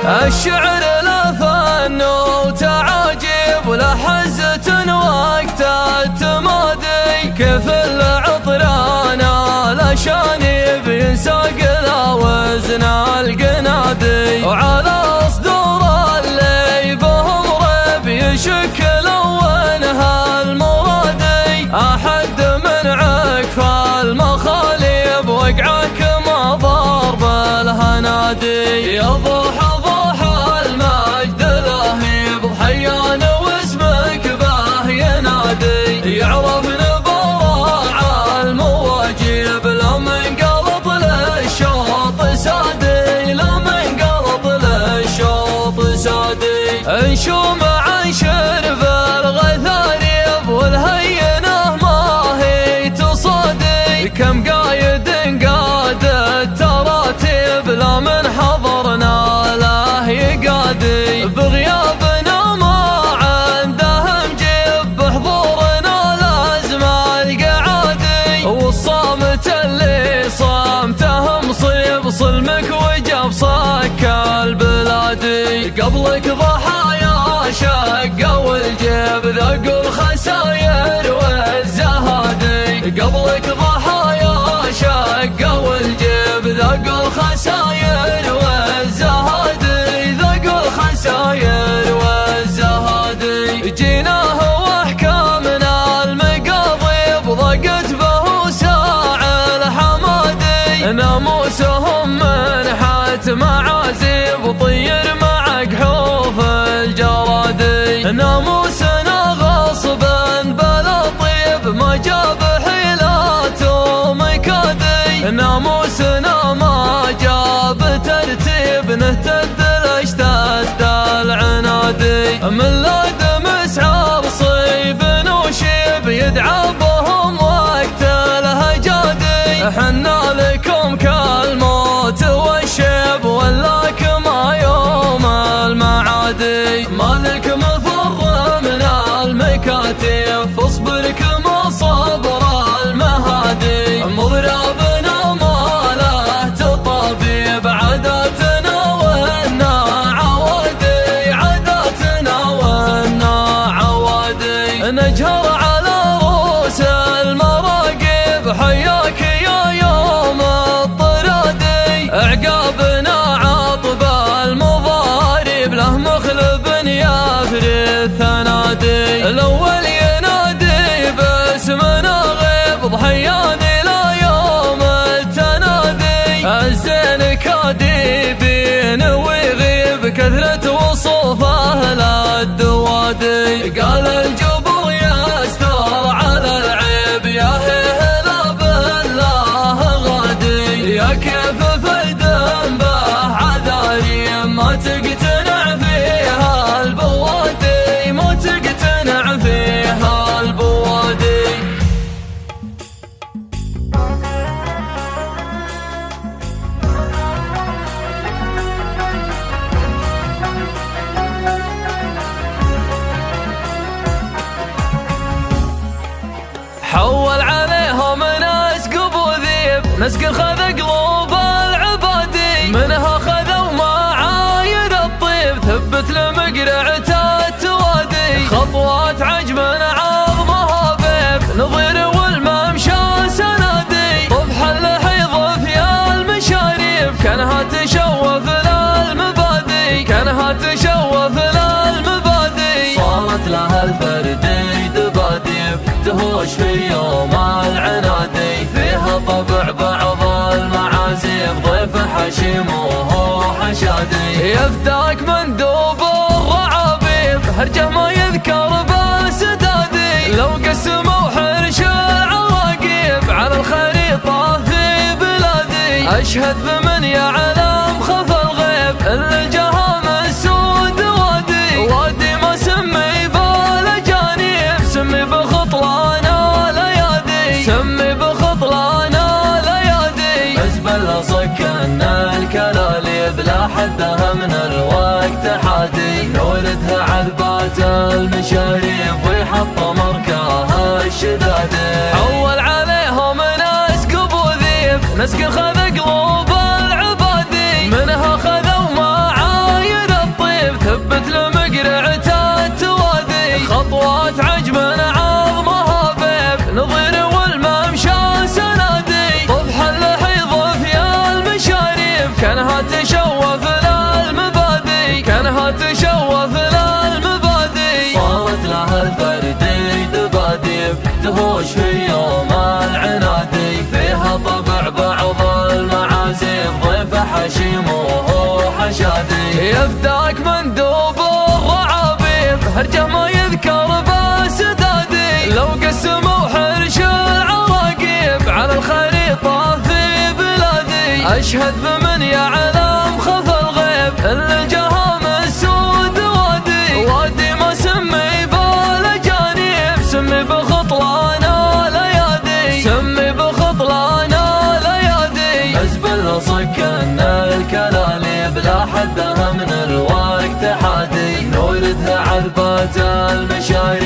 الشعر له فن وتعاجب وله حزة وقت التمادي، كيف العطران الأشاني بينساق له وزن القنادي، وعلى صدور اللي بهم ريب يشكل لونها المرادي، أحد من عكف المخاليب وقعك ما ضرب الهنادي، يضح المجد لهيب حيان واسمك به ينادي، يعرف نبراع المواجب لمن قلط للشوط سادي، لمن قلط للشوط سادي، انشوم عن شرب الغثاريب والهينه ما هي تصادي، كم قايد قاد التراتيب لا من حضرنا له يقادي، بغيابنا ما عندهم جيب بحضورنا لازم القعادي، والصامت اللي صامته مصيب صلمك وجب صك البلادي، قبلك ضحايا شقوا الجيب ذقوا الخساير والزهادي، قبلك ضحايا شقوا الجيب ذقوا الخساير والزهادي، ذقوا الخساير والزهادي، جيناه واحكامنا المقاضي ضقت به ساع الحمادي، ناموسهم من حات معازيب وطير مع كحوف الجرادي، ناموسنا غصبا بلا طيب ما جاب حيلات ومكادي، ناموسنا ما جاب ترتيب نهتد الاشتد العنادي، من لاد مسعر صيب وشيب يدعى بهم وقت الهجادي، حنا لكم كالموت والشيب ولاك ما يوم المعادي، مالك مفر من المكاتب فاصبر كما صبر المهادي، مضربنا ما له تطبيب عاداتنا ونا عوادي، عاداتنا ونا عوادي، نجهر على رؤوس المراقب حياك يا يوم الطرادي، عقابنا عطب المضارب له مخلب يفري الثنادي، الاول ينادي باسمنا غيب ضحياني لا يوم التنادي، الزين كاديبين ويغيب كثرة وصوفه للدوادي، قال الجبر يستر على العيب يا هلا بالله غادي، يا كيف فيدن به عذاري ما تقتنع فيها البوادي، ما تقتنع فيها البوادي. حول عليهم ناس قبوذيب نسقر خذ قلوب العبادي، منها خذوا معايد الطيب ثبت لمقرعة التوادي، خطوات عجم عظمها بيب نظير والممشى سنادي، طفح اللحيظ في المشاريب كانها تشوف للمبادي، كانها تشوف للمبادي، صارت لها الفردي دباديب تهوش في يوم العنادي، فيها طبع بعض المعازيب ضيف حشيم وهو حشادي، يفداك مندوب الرعابيب هرجه ما يذكر بسدادي، لو قسموا حرش العواقب على الخريطة في بلادي، أشهد بمن يعلم خف الغيب اللي جها من سود وادي، وادي ما سمي بالأجانب سمي بخطلانا ليادي، سمي بخطلانا ليادي، حزب صكن الكلاليب لا حدها من الوقت حادي، نوردها عذبات المشاريب ويحط مركاها الشدادي، حول عليهم ناس قبوذيب نسقر خذ قلوب العبادي، منها خذوا معايد منها تشوف للمبادئ، صارت لها الفردي دباديب تهوش في يوم العنادي، فيها طبع بعض المعازيم ضيف حشيم وهو حشادي، يفداك مندوب الرعابيب هرجه ما يذكر بسدادي، لو قسموا حرش العراقيب على الخريطة في بلادي، أشهد بمن يعلم خف الغيب اللي جهم السود وادي، وادي ما سمي بالأجانب سمي بخطلان الأيادي، سمي بخطلان الأيادي، أزبل صكن الكلاليب لا حدها من الوقت حادي، نوردها عذبات المشايب